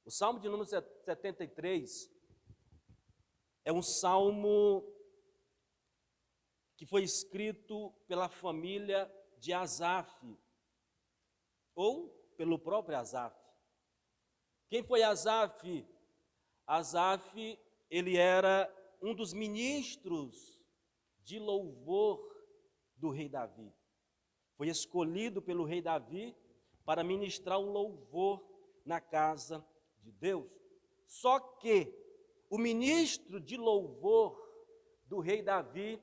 O Salmo de número 73 é um salmo que foi escrito pela família de Asaf, ou pelo próprio Asaf. Quem foi Asaf? Asaf, ele era um dos ministros de louvor do rei Davi. Foi escolhido pelo rei Davi para ministrar um louvor na casa de Deus. Só que o ministro de louvor do rei Davi,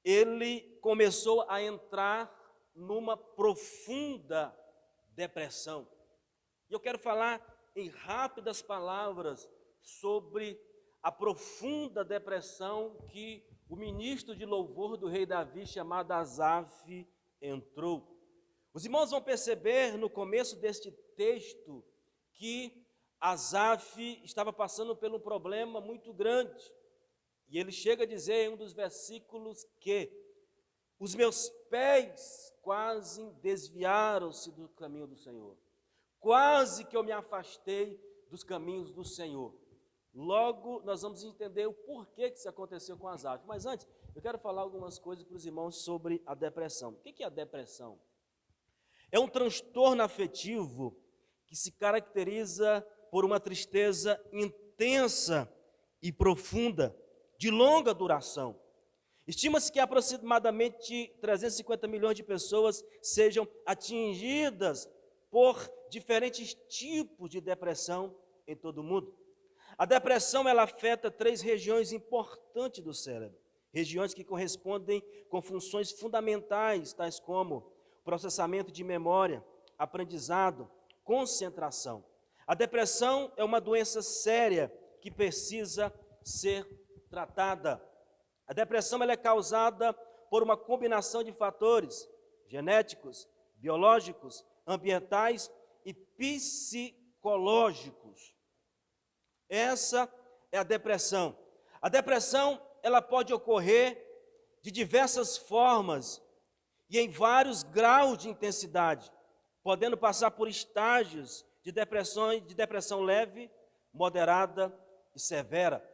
ele começou a entrar numa profunda depressão. E eu quero falar em rápidas palavras sobre a profunda depressão que o ministro de louvor do rei Davi, chamado Asaf, entrou. Os irmãos vão perceber no começo deste texto que Asaf estava passando por um problema muito grande. E ele chega a dizer em um dos versículos que os meus pés quase desviaram-se do caminho do Senhor. Quase que eu me afastei dos caminhos do Senhor. Logo, nós vamos entender o porquê que isso aconteceu com Asaf. Mas antes, eu quero falar algumas coisas para os irmãos sobre a depressão. O que é a depressão? É um transtorno afetivo que se caracteriza por uma tristeza intensa e profunda, de longa duração. Estima-se que aproximadamente 350 milhões de pessoas sejam atingidas por diferentes tipos de depressão em todo o mundo. A depressão, ela afeta 3 regiões importantes do cérebro, regiões que correspondem com funções fundamentais, tais como processamento de memória, aprendizado, concentração. A depressão é uma doença séria que precisa ser tratada. A depressão, ela é causada por uma combinação de fatores genéticos, biológicos, ambientais e psicológicos. Essa é a depressão. A depressão, ela pode ocorrer de diversas formas e em vários graus de intensidade, podendo passar por estágios de depressão leve, moderada e severa.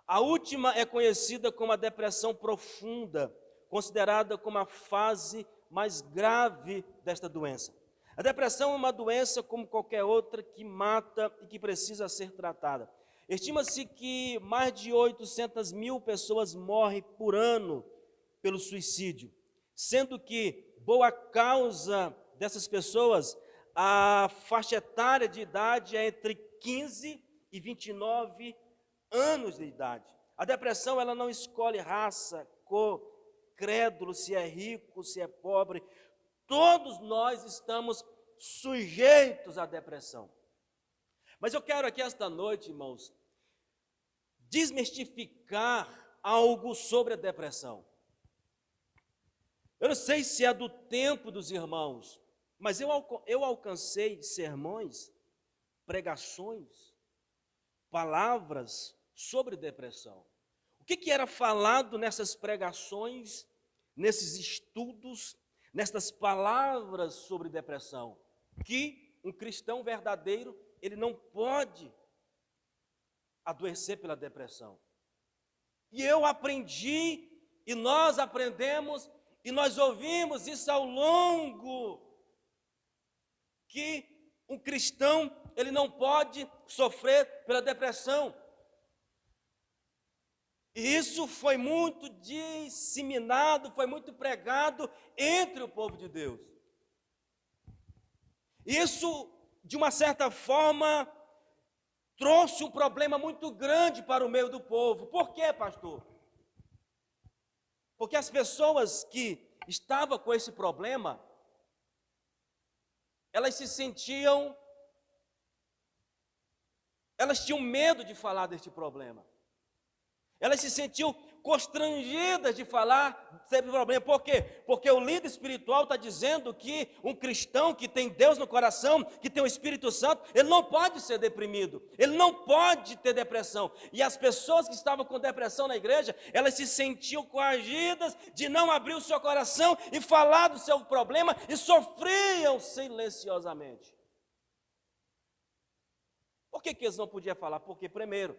A última é conhecida como a depressão profunda, considerada como a fase mais grave desta doença. A depressão é uma doença como qualquer outra que mata e que precisa ser tratada. Estima-se que mais de 800 mil pessoas morrem por ano pelo suicídio, sendo que boa causa dessas pessoas, a faixa etária de idade é entre 15 e 29 anos de idade. A depressão, ela não escolhe raça, cor, credo, se é rico, se é pobre. Todos nós estamos sujeitos à depressão. Mas eu quero aqui esta noite, irmãos, desmistificar algo sobre a depressão. Eu não sei se é do tempo dos irmãos, mas eu alcancei sermões, pregações, palavras sobre depressão. O que era falado nessas pregações, nesses estudos, nessas palavras sobre depressão? Que um cristão verdadeiro, ele não pode adoecer pela depressão. E eu aprendi, e nós aprendemos, e nós ouvimos isso ao longo, que um cristão, ele não pode sofrer pela depressão. E isso foi muito disseminado, foi muito pregado entre o povo de Deus. Isso, de uma certa forma, trouxe um problema muito grande para o meio do povo. Por quê, pastor? Porque as pessoas que estavam com esse problema, elas tinham medo de falar deste problema. Elas se sentiam constrangidas de falar sobre o problema. Por quê? Porque o líder espiritual está dizendo que um cristão que tem Deus no coração, que tem o Espírito Santo, ele não pode ser deprimido, ele não pode ter depressão. E as pessoas que estavam com depressão na igreja, elas se sentiam coagidas de não abrir o seu coração e falar do seu problema e sofriam silenciosamente. Por que eles não podiam falar? Porque, primeiro,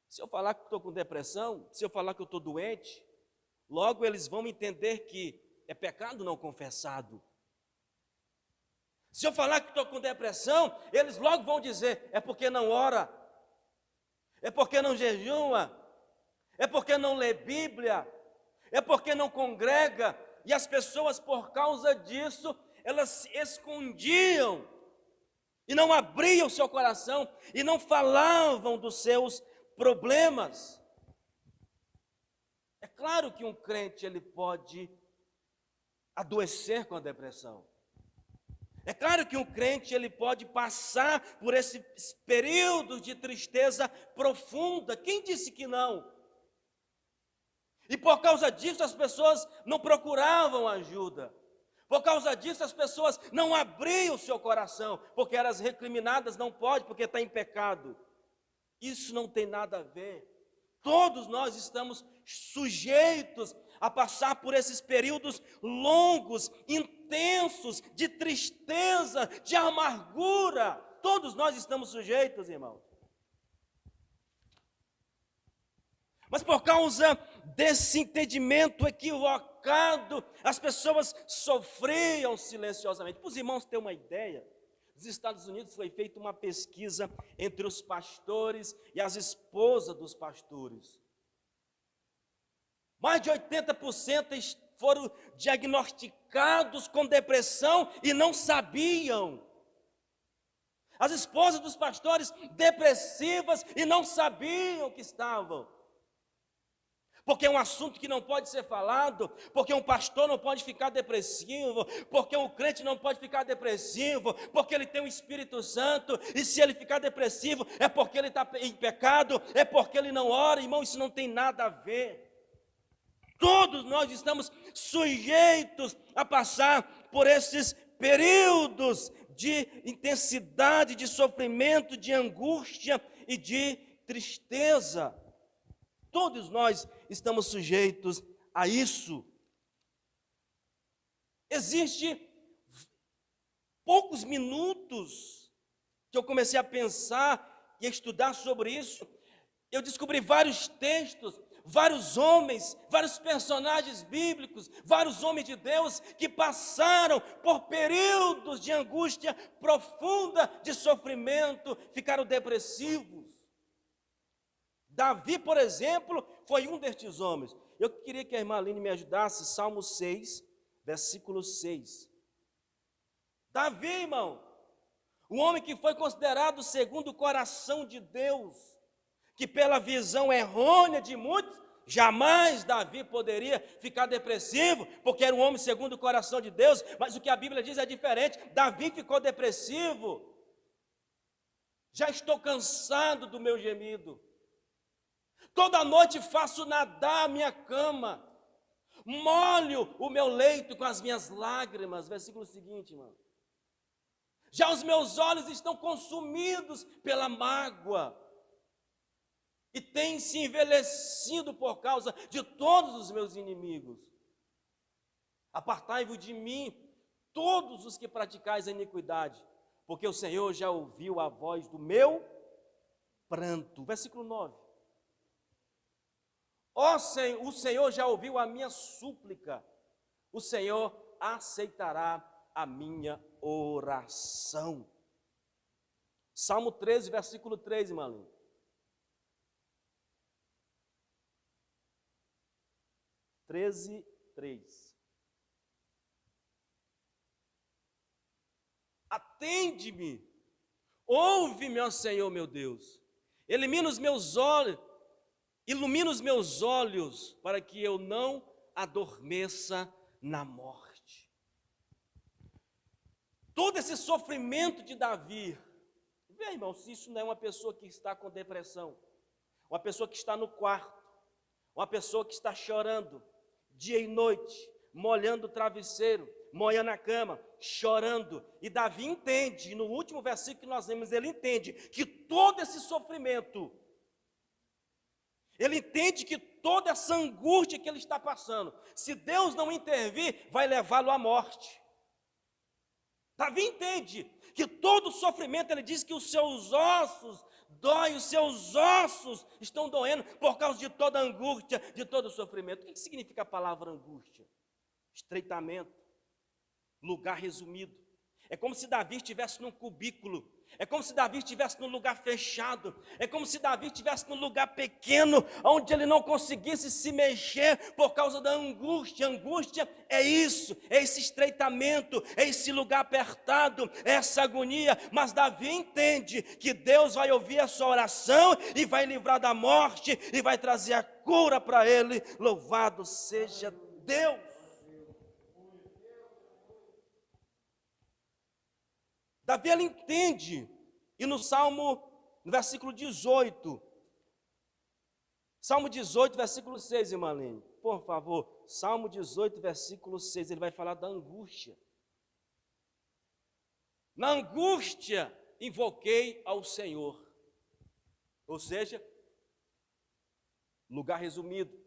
se eu falar que estou com depressão, se eu falar que eu estou doente, logo eles vão entender que é pecado não confessado. Se eu falar que estou com depressão, eles logo vão dizer, é porque não ora, é porque não jejua, é porque não lê Bíblia, é porque não congrega. E as pessoas, por causa disso, elas se escondiam e não abriam seu coração e não falavam dos seus problemas. É claro que um crente ele pode adoecer com a depressão. É claro que um crente ele pode passar por esse período de tristeza profunda. Quem disse que não? E por causa disso as pessoas não procuravam ajuda. Por causa disso as pessoas não abriam o seu coração, porque eram recriminadas, não pode, porque está em pecado. Isso não tem nada a ver. Todos nós estamos sujeitos a passar por esses períodos longos, intensos, de tristeza, de amargura. Todos nós estamos sujeitos, irmãos. Mas por causa desse entendimento equivocado, as pessoas sofriam silenciosamente. Para os irmãos terem uma ideia, nos Estados Unidos foi feita uma pesquisa entre os pastores e as esposas dos pastores. Mais de 80% foram diagnosticados com depressão e não sabiam. As esposas dos pastores depressivas e não sabiam que estavam. Porque é um assunto que não pode ser falado, porque um pastor não pode ficar depressivo, porque um crente não pode ficar depressivo, porque ele tem o Espírito Santo, e se ele ficar depressivo é porque ele está em pecado, é porque ele não ora. Irmão, isso não tem nada a ver. Todos nós estamos sujeitos a passar por esses períodos de intensidade, de sofrimento, de angústia e de tristeza. Todos nós estamos sujeitos a isso. Existe poucos minutos que eu comecei a pensar e a estudar sobre isso. Eu descobri vários textos, vários homens, vários personagens bíblicos, vários homens de Deus que passaram por períodos de angústia profunda, de sofrimento, ficaram depressivos. Davi, por exemplo, foi um destes homens. Eu queria que a irmã Aline me ajudasse, Salmo 6, versículo 6. Davi, irmão, o homem que foi considerado segundo o coração de Deus, que pela visão errônea de muitos, jamais Davi poderia ficar depressivo, porque era um homem segundo o coração de Deus, mas o que a Bíblia diz é diferente. Davi ficou depressivo. Já estou cansado do meu gemido. Toda noite faço nadar a minha cama, molho o meu leito com as minhas lágrimas. Versículo seguinte, irmão. Já os meus olhos estão consumidos pela mágoa e têm se envelhecido por causa de todos os meus inimigos. Apartai-vos de mim, todos os que praticais a iniquidade, porque o Senhor já ouviu a voz do meu pranto. Versículo 9. Ó Senhor, o Senhor já ouviu a minha súplica, o Senhor aceitará a minha oração. Salmo 13, versículo 3, irmã Aline. 13, 3. Atende-me, ouve-me, ó Senhor meu Deus, ilumina os meus olhos, para que eu não adormeça na morte. Todo esse sofrimento de Davi, vê, irmão, se isso não é uma pessoa que está com depressão, uma pessoa que está no quarto, uma pessoa que está chorando dia e noite, molhando o travesseiro, molhando a cama, chorando. E Davi entende, e no último versículo que nós lemos, ele entende que todo esse sofrimento, ele entende que toda essa angústia que ele está passando, se Deus não intervir, vai levá-lo à morte. Davi entende que todo sofrimento, ele diz que os seus ossos doem, os seus ossos estão doendo por causa de toda angústia, de todo sofrimento. O que significa a palavra angústia? Estreitamento, lugar resumido. É como se Davi estivesse num cubículo, é como se Davi estivesse num lugar fechado, é como se Davi estivesse num lugar pequeno, onde ele não conseguisse se mexer por causa da angústia. Angústia é isso, é esse estreitamento, é esse lugar apertado, é essa agonia. Mas Davi entende que Deus vai ouvir a sua oração e vai livrar da morte e vai trazer a cura para ele. Louvado seja Deus. Davi, ele entende, e no versículo 18, Salmo 18, versículo 6, irmã Lene, por favor, Salmo 18, versículo 6, ele vai falar da angústia. Na angústia, invoquei ao Senhor. Ou seja, lugar resumido,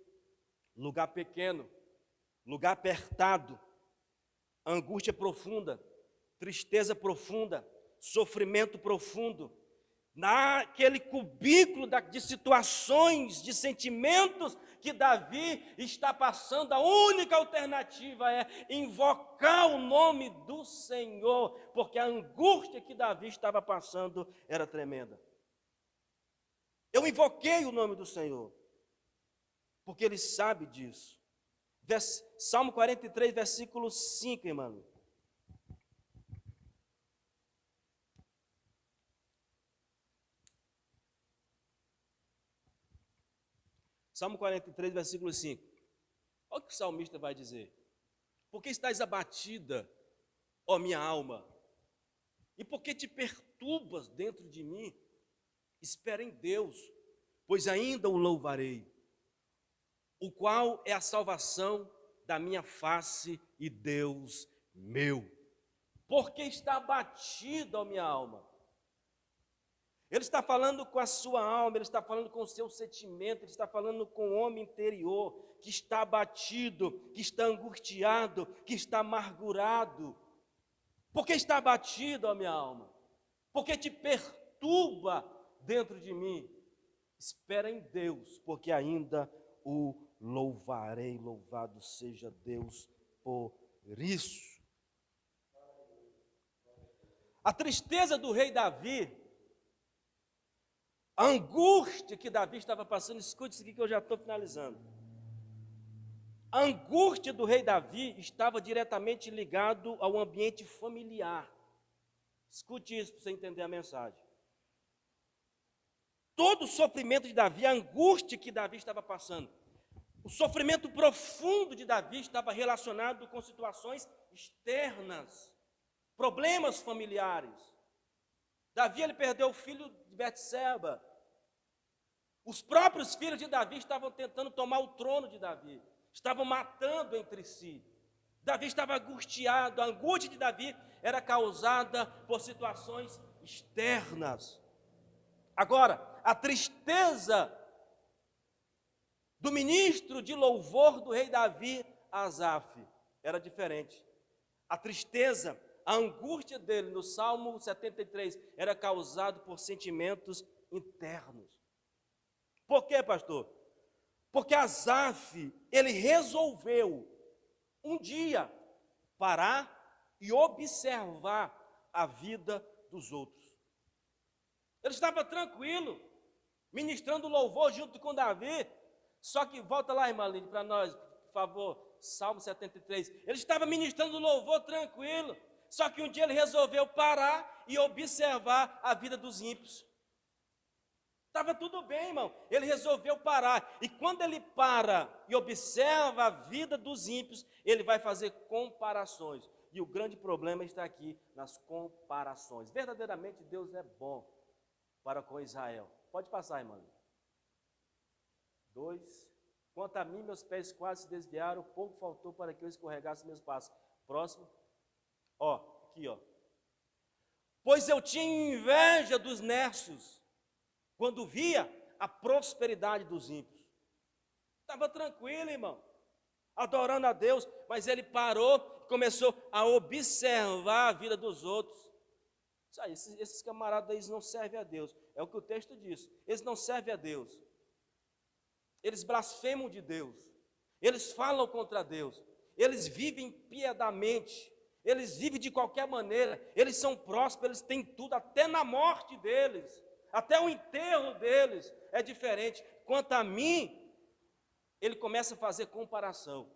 lugar pequeno, lugar apertado, angústia profunda, tristeza profunda, sofrimento profundo, naquele cubículo de situações, de sentimentos que Davi está passando, a única alternativa é invocar o nome do Senhor, porque a angústia que Davi estava passando era tremenda. Eu invoquei o nome do Senhor, porque Ele sabe disso. Salmo 43, versículo 5, irmão. Salmo 43, versículo 5. Olha o que o salmista vai dizer. Por que estás abatida, ó minha alma? E por que te perturbas dentro de mim? Espera em Deus, pois ainda o louvarei, o qual é a salvação da minha face e Deus meu. Por que está abatida, ó minha alma? Ele está falando com a sua alma, ele está falando com o seu sentimento, ele está falando com o homem interior, que está abatido, que está angustiado, que está amargurado. Por que está abatido, ó minha alma? Porque te perturba dentro de mim. Espera em Deus, porque ainda o louvarei. Louvado seja Deus por isso. A tristeza do rei Davi, a angústia que Davi estava passando, escute isso aqui que eu já estou finalizando. A angústia do rei Davi estava diretamente ligado ao ambiente familiar. Escute isso para você entender a mensagem. Todo o sofrimento de Davi, a angústia que Davi estava passando, o sofrimento profundo de Davi estava relacionado com situações externas, problemas familiares. Davi, ele perdeu o filho de Betseba. Os próprios filhos de Davi estavam tentando tomar o trono de Davi, estavam matando entre si. Davi estava angustiado, a angústia de Davi era causada por situações externas. Agora, a tristeza do ministro de louvor do rei Davi, Asaf, era diferente. A tristeza, a angústia dele no Salmo 73 era causado por sentimentos internos. Por quê, pastor? Porque Asaf, ele resolveu um dia parar e observar a vida dos outros. Ele estava tranquilo, ministrando louvor junto com Davi, só que, volta lá, irmã Lili, para nós, por favor, Salmo 73. Ele estava ministrando louvor tranquilo, só que um dia ele resolveu parar e observar a vida dos ímpios. Estava tudo bem, irmão, ele resolveu parar, e quando ele para e observa a vida dos ímpios, ele vai fazer comparações, e o grande problema está aqui nas comparações. Verdadeiramente Deus é bom para com Israel. Pode passar, irmão. 2. Quanto a mim, meus pés quase se desviaram, pouco faltou para que eu escorregasse meus passos. Próximo. Aqui. Pois eu tinha inveja dos nércios, quando via a prosperidade dos ímpios. Estava tranquilo, irmão, adorando a Deus, mas ele parou e começou a observar a vida dos outros. Esses camaradas eles não servem a Deus. É o que o texto diz. Eles não servem a Deus. Eles blasfemam de Deus. Eles falam contra Deus. Eles vivem piedamente. Eles vivem de qualquer maneira. Eles são prósperos, eles têm tudo, até na morte deles. Até o enterro deles é diferente. Quanto a mim, ele começa a fazer comparação.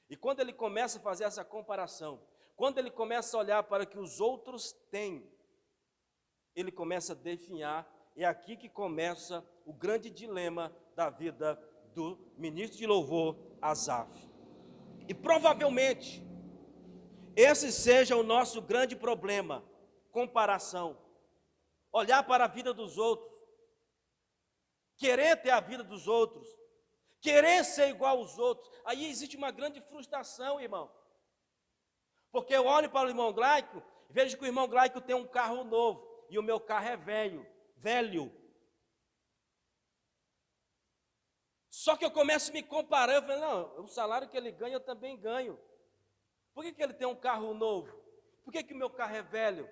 E quando ele começa a fazer essa comparação, quando ele começa a olhar para o que os outros têm, ele começa a definhar. É aqui que começa o grande dilema da vida do ministro de louvor, Asaf. E provavelmente, esse seja o nosso grande problema, comparação. Olhar para a vida dos outros, querer ter a vida dos outros, querer ser igual aos outros. Aí existe uma grande frustração, irmão. Porque eu olho para o irmão Glaico, vejo que o irmão Glaico tem um carro novo, e o meu carro é velho. Só que eu começo a me comparar, eu falo, não, o salário que ele ganha, eu também ganho. Por que ele tem um carro novo? Por que o meu carro é velho?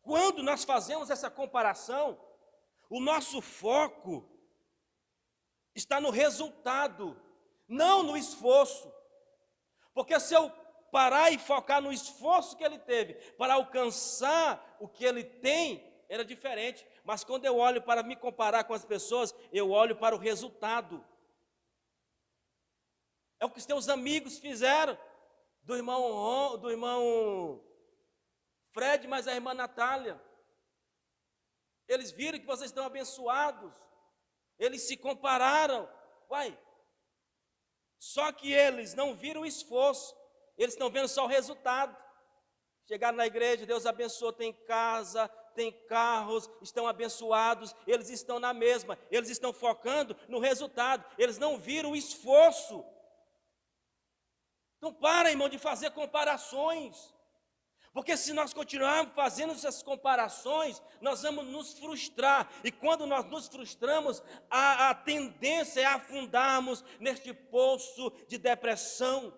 Quando nós fazemos essa comparação, o nosso foco está no resultado, não no esforço. Porque se eu parar e focar no esforço que ele teve para alcançar o que ele tem, era diferente. Mas quando eu olho para me comparar com as pessoas, eu olho para o resultado. É o que os teus amigos fizeram, do irmão Fred, mas a irmã Natália. Eles viram que vocês estão abençoados, eles se compararam. Só que eles não viram o esforço, eles estão vendo só o resultado. Chegaram na igreja, Deus abençoou, tem casa, tem carros, estão abençoados, eles estão na mesma, eles estão focando no resultado, eles não viram o esforço. Então para, irmão, de fazer comparações, porque se nós continuarmos fazendo essas comparações, nós vamos nos frustrar, e quando nós nos frustramos, a tendência é afundarmos neste poço de depressão.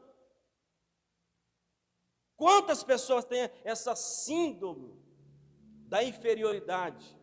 Quantas pessoas têm essa síndrome da inferioridade,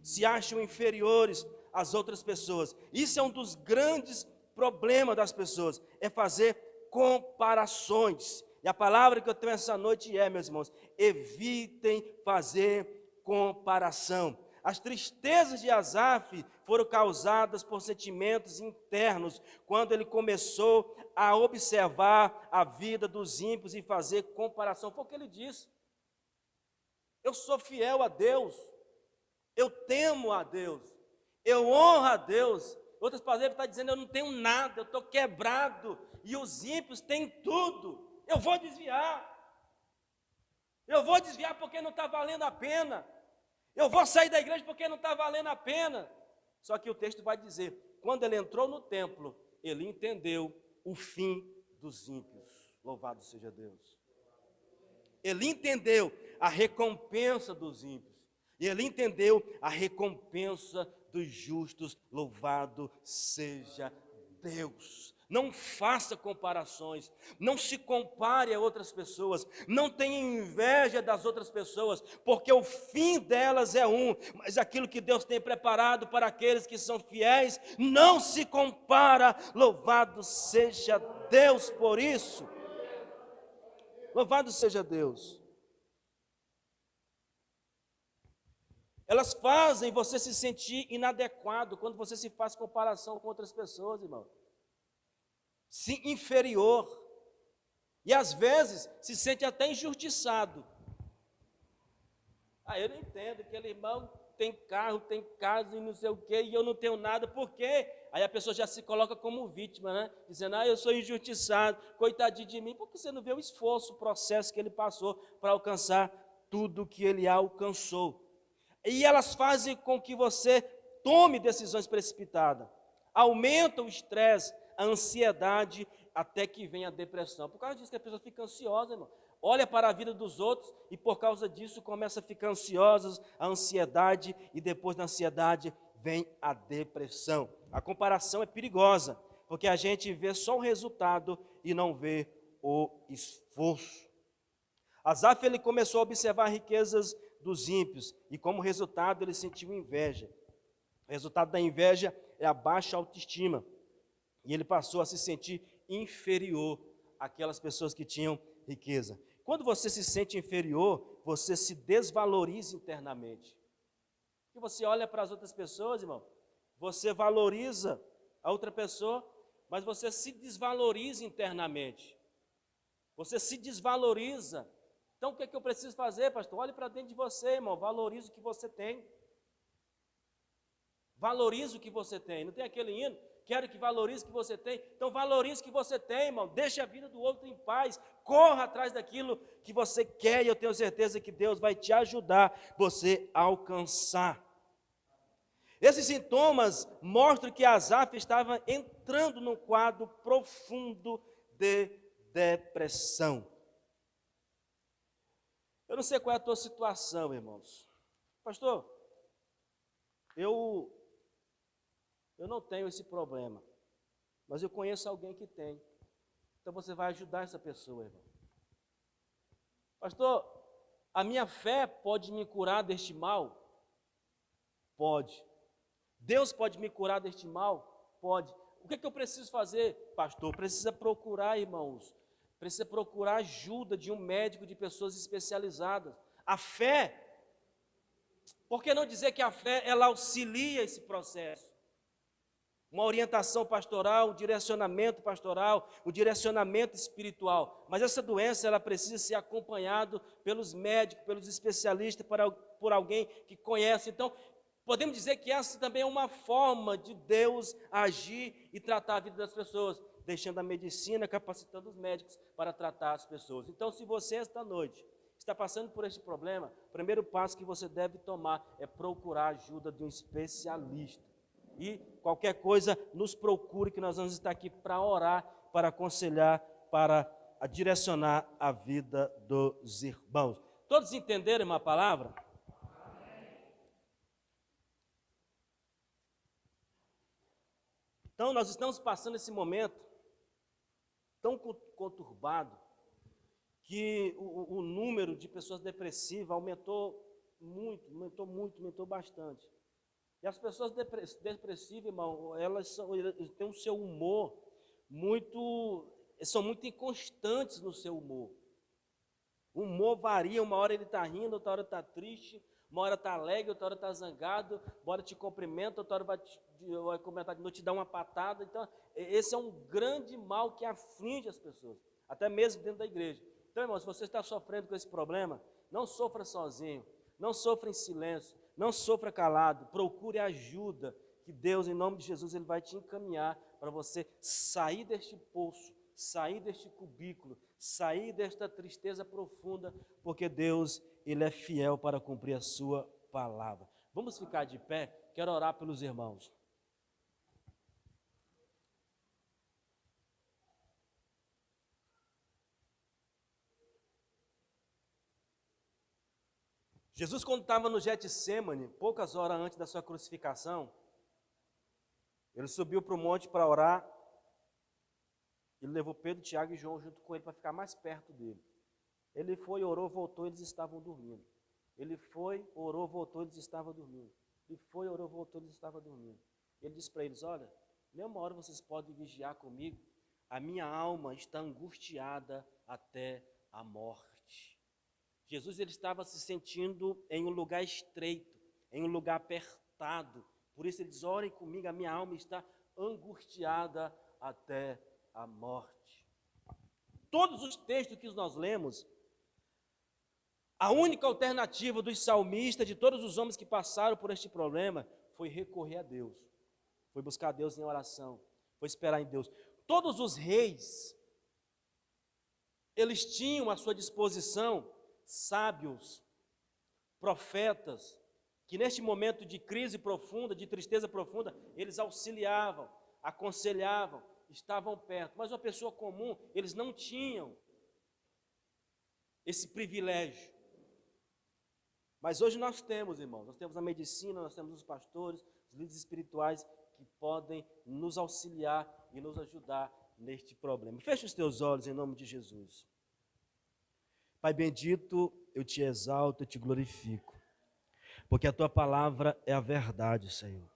se acham inferiores às outras pessoas? Isso é um dos grandes problemas das pessoas, é fazer comparações. E a palavra que eu tenho essa noite é, meus irmãos, evitem fazer comparação. As tristezas de Asaf foram causadas por sentimentos internos, quando ele começou a observar a vida dos ímpios e fazer comparação. Foi o que ele disse. Eu sou fiel a Deus, eu temo a Deus, eu honro a Deus. Outras palavras, ele está dizendo, eu não tenho nada, eu estou quebrado, e os ímpios têm tudo. Eu vou desviar porque não está valendo a pena, eu vou sair da igreja porque não está valendo a pena. Só que o texto vai dizer, quando ele entrou no templo, ele entendeu o fim dos ímpios. Louvado seja Deus. Ele entendeu a recompensa dos ímpios, e ele entendeu a recompensa dos justos. Louvado seja Deus. Não faça comparações, não se compare a outras pessoas, não tenha inveja das outras pessoas, porque o fim delas é um, mas aquilo que Deus tem preparado para aqueles que são fiéis, não se compara. Louvado seja Deus por isso. Louvado seja Deus. Elas fazem você se sentir inadequado quando você se faz comparação com outras pessoas, irmão. Se inferior, e às vezes se sente até injustiçado. Eu não entendo, aquele irmão tem carro, tem casa e não sei o quê, e eu não tenho nada, por quê? Aí a pessoa já se coloca como vítima, né? Dizendo, eu sou injustiçado, coitadinho de mim, porque você não vê o esforço, o processo que ele passou para alcançar tudo que ele alcançou. E elas fazem com que você tome decisões precipitadas, aumenta o estresse, a ansiedade, até que vem a depressão. Por causa disso que a pessoa fica ansiosa, irmão. Olha para a vida dos outros e por causa disso começa a ficar ansiosa, a ansiedade, e depois da ansiedade vem a depressão. A comparação é perigosa, porque a gente vê só o resultado e não vê o esforço. Asaf, ele começou a observar riquezas dos ímpios, e como resultado ele sentiu inveja. O resultado da inveja é a baixa autoestima, e ele passou a se sentir inferior àquelas pessoas que tinham riqueza. Quando você se sente inferior, você se desvaloriza internamente. E você olha para as outras pessoas, irmão, você valoriza a outra pessoa, mas você se desvaloriza internamente. Você se desvaloriza. Então, o que é que eu preciso fazer, pastor? Olhe para dentro de você, irmão. Valorize o que você tem. Valorize o que você tem. Não tem aquele hino? Quero que valorize o que você tem. Então, valorize o que você tem, irmão. Deixe a vida do outro em paz. Corra atrás daquilo que você quer. E eu tenho certeza que Deus vai te ajudar você a alcançar. Esses sintomas mostram que Asaf estava entrando num quadro profundo de depressão. Eu não sei qual é a tua situação, irmãos. Pastor, eu não tenho esse problema, mas eu conheço alguém que tem. Então você vai ajudar essa pessoa, irmão. Pastor, a minha fé pode me curar deste mal? Pode. Deus pode me curar deste mal? Pode. O que é que eu preciso fazer? Pastor, precisa procurar, irmãos. Precisa procurar ajuda de um médico, de pessoas especializadas. A fé, por que não dizer que a fé, ela auxilia esse processo? Uma orientação pastoral, um direcionamento pastoral, um direcionamento espiritual. Mas essa doença, ela precisa ser acompanhada pelos médicos, pelos especialistas, por alguém que conhece. Então, podemos dizer que essa também é uma forma de Deus agir e tratar a vida das pessoas, deixando a medicina, capacitando os médicos para tratar as pessoas. Então, se você esta noite está passando por este problema, o primeiro passo que você deve tomar é procurar a ajuda de um especialista. E qualquer coisa, nos procure, que nós vamos estar aqui para orar, para aconselhar, para direcionar a vida dos irmãos. Todos entenderam uma palavra? Então, nós estamos passando esse momento tão conturbado que o número de pessoas depressivas aumentou bastante. E as pessoas depressivas, irmão, elas têm o seu humor são muito inconstantes no seu humor. O humor varia, uma hora ele está rindo, outra hora está triste, uma hora está alegre, outra hora está zangado, uma hora te cumprimenta, outra hora vai comentar de noite, te dá uma patada. Então, esse é um grande mal que aflige as pessoas, até mesmo dentro da igreja. Então, irmão, se você está sofrendo com esse problema, não sofra sozinho, não sofra em silêncio, não sofra calado, procure ajuda, que Deus, em nome de Jesus, Ele vai te encaminhar para você sair deste poço, sair deste cubículo, sair desta tristeza profunda, porque Deus, Ele é fiel para cumprir a sua palavra. Vamos ficar de pé, quero orar pelos irmãos. Jesus, quando estava no Getsêmani, poucas horas antes da sua crucificação, ele subiu para o monte para orar. Ele levou Pedro, Tiago e João junto com ele para ficar mais perto dele. Ele foi, orou, voltou, eles estavam dormindo. Ele foi, orou, voltou, eles estavam dormindo. Ele foi, orou, voltou, eles estavam dormindo. Ele disse para eles: olha, nenhuma hora vocês podem vigiar comigo. A minha alma está angustiada até a morte. Jesus, ele estava se sentindo em um lugar estreito, em um lugar apertado. Por isso ele diz: orem comigo, a minha alma está angustiada até a morte. Todos os textos que nós lemos, a única alternativa dos salmistas, de todos os homens que passaram por este problema, foi recorrer a Deus. Foi buscar Deus em oração, foi esperar em Deus. Todos os reis, eles tinham à sua disposição sábios, profetas, que neste momento de crise profunda, de tristeza profunda, eles auxiliavam, aconselhavam, estavam perto. Mas uma pessoa comum, eles não tinham esse privilégio. Mas hoje nós temos, irmãos, nós temos a medicina, nós temos os pastores, os líderes espirituais que podem nos auxiliar e nos ajudar neste problema. Feche os teus olhos em nome de Jesus. Pai bendito, eu te exalto, eu te glorifico. porque a tua palavra é a verdade, Senhor.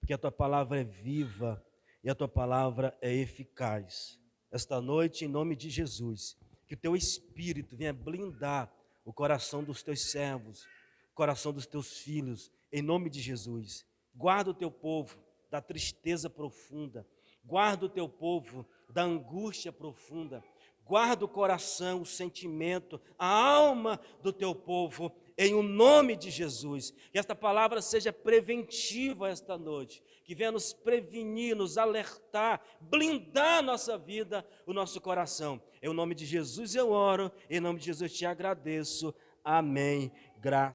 Porque a tua palavra é viva e a tua palavra é eficaz. Esta noite, em nome de Jesus, que o teu Espírito venha blindar o coração dos teus servos, o coração dos teus filhos, em nome de Jesus. Guarda o teu povo da tristeza profunda, guarda o teu povo da angústia profunda, guarda o coração, o sentimento, a alma do teu povo, em o nome de Jesus. Que esta palavra seja preventiva esta noite, que venha nos prevenir, nos alertar, blindar a nossa vida, o nosso coração. Em nome de Jesus eu oro, em nome de Jesus te agradeço. Amém. Graças